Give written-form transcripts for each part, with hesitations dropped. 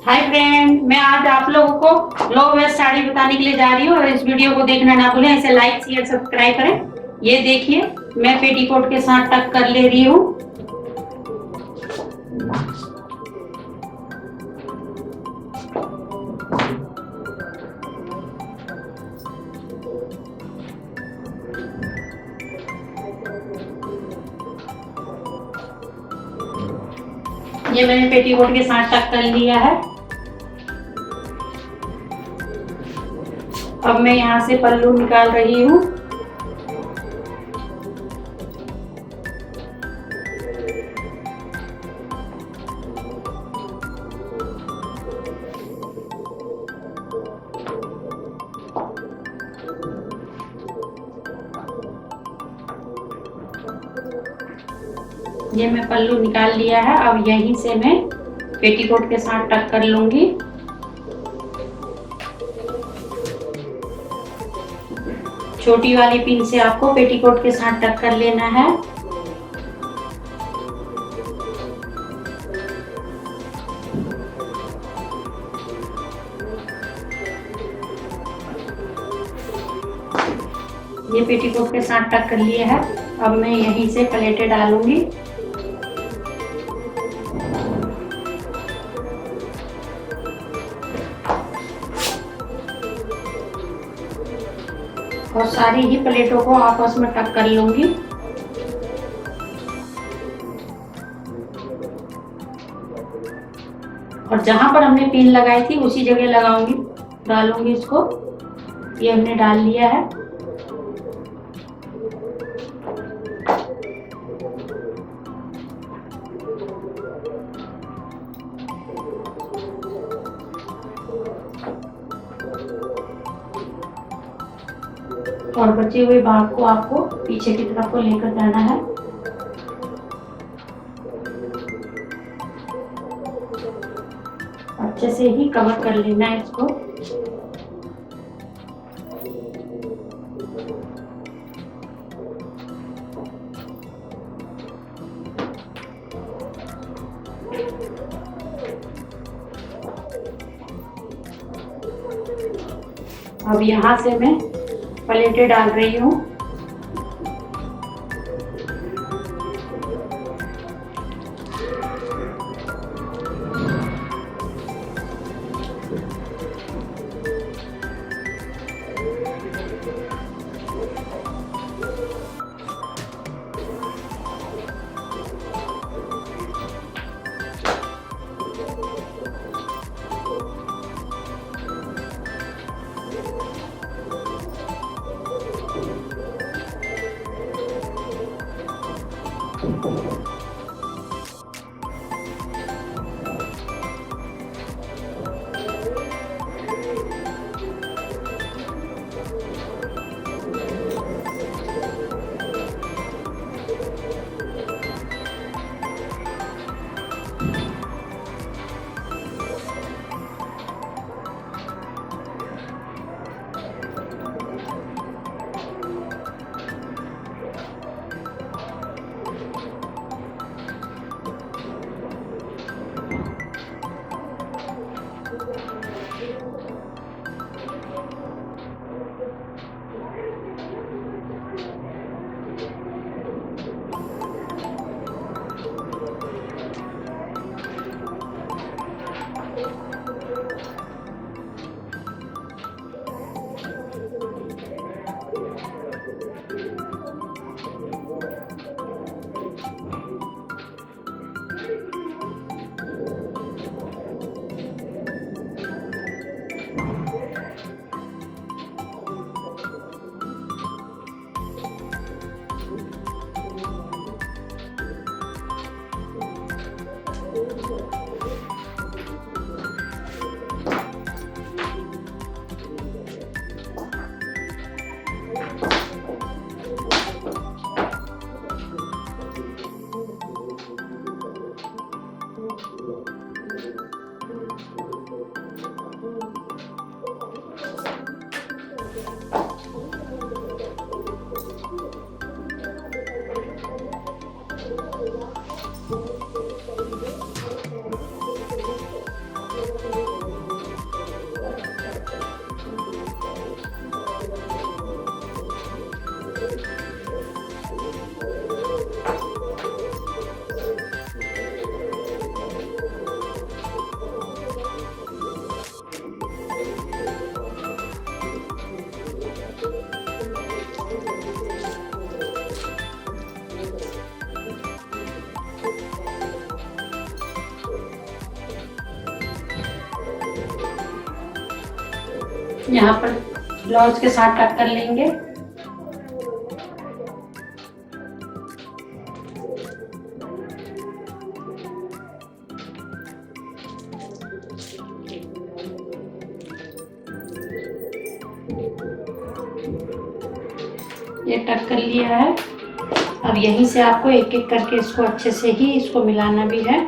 Hi friend, मैं आज आप लोगों को लो वेस्ट साड़ी बताने के लिए जा रही हूँ और इस वीडियो को देखना ना भूलें। इसे लाइक शेयर सब्सक्राइब करें। ये देखिए, मैं पेटीकोट के साथ टक कर ले रही हूँ। ये मैंने पेटीकोट के साथ टक कर लिया है। अब मैं यहाँ से पल्लू निकाल रही हूँ। ये मैं पल्लू निकाल लिया है। अब यहीं से मैं पेटीकोट के साथ टक कर लूंगी। छोटी वाली पिन से आपको पेटीकोट के साथ टक कर लेना है। ये पेटीकोट के साथ टक कर लिया है। अब मैं यहीं से प्लेटें डालूंगी। और सारी ही प्लेटों को आपस में टक कर लूंगी। और जहां पर हमने पिन लगाई थी उसी जगह लगाऊंगी, डालूंगी इसको। ये हमने डाल लिया है। और बचे हुए भाग को आपको पीछे की तरफ को लेकर जाना है। अच्छे से ही कवर कर लेना है इसको। अब यहाँ से मैं प्लेटें डाल रही हूँ। यहाँ पर ब्लाउज के साथ टक कर लेंगे। ये टक कर लिया है। अब यहीं से आपको एक एक करके इसको अच्छे से ही इसको मिलाना भी है।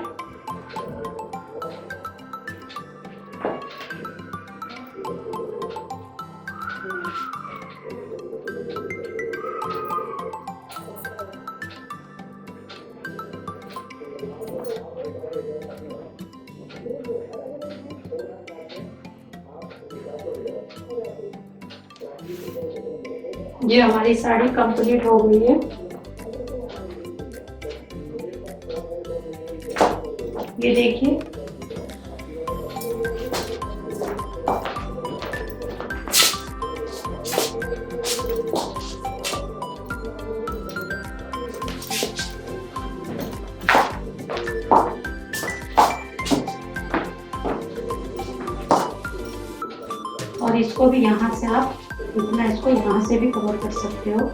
ये हमारी साड़ी कंप्लीट हो गई है। ये देखिए, और इसको भी यहाँ से आप इतना इसको यहाँ से भी कवर कर सकते हो।